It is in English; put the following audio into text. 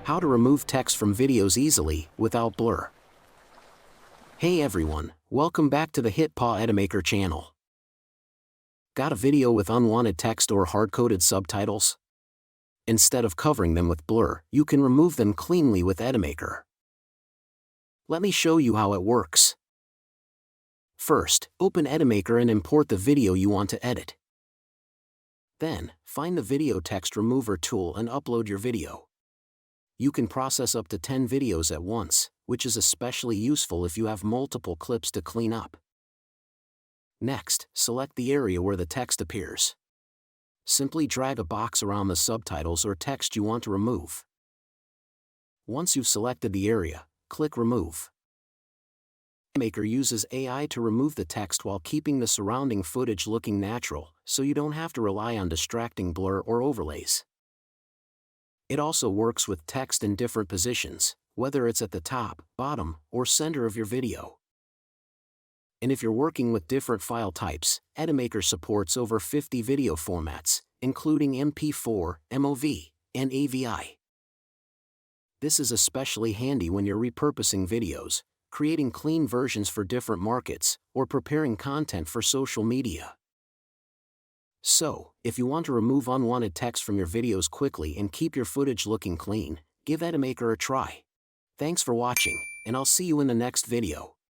How to remove text from videos easily, without blur. Hey everyone, welcome back to the HitPaw Edimakor channel. Got a video with unwanted text or hard-coded subtitles? Instead of covering them with blur, you can remove them cleanly with Edimakor. Let me show you how it works. First, open Edimakor and import the video you want to edit. Then, find the Video Text Remover tool and upload your video. You can process up to 10 videos at once, which is especially useful if you have multiple clips to clean up. Next, select the area where the text appears. Simply drag a box around the subtitles or text you want to remove. Once you've selected the area, click Remove. Edimakor uses AI to remove the text while keeping the surrounding footage looking natural, so you don't have to rely on distracting blur or overlays. It also works with text in different positions, whether it's at the top, bottom, or center of your video. And if you're working with different file types, Edimakor supports over 50 video formats, including MP4, MOV, and AVI. This is especially handy when you're repurposing videos, creating clean versions for different markets, or preparing content for social media. So, if you want to remove unwanted text from your videos quickly and keep your footage looking clean, give Edimakor a try. Thanks for watching, and I'll see you in the next video.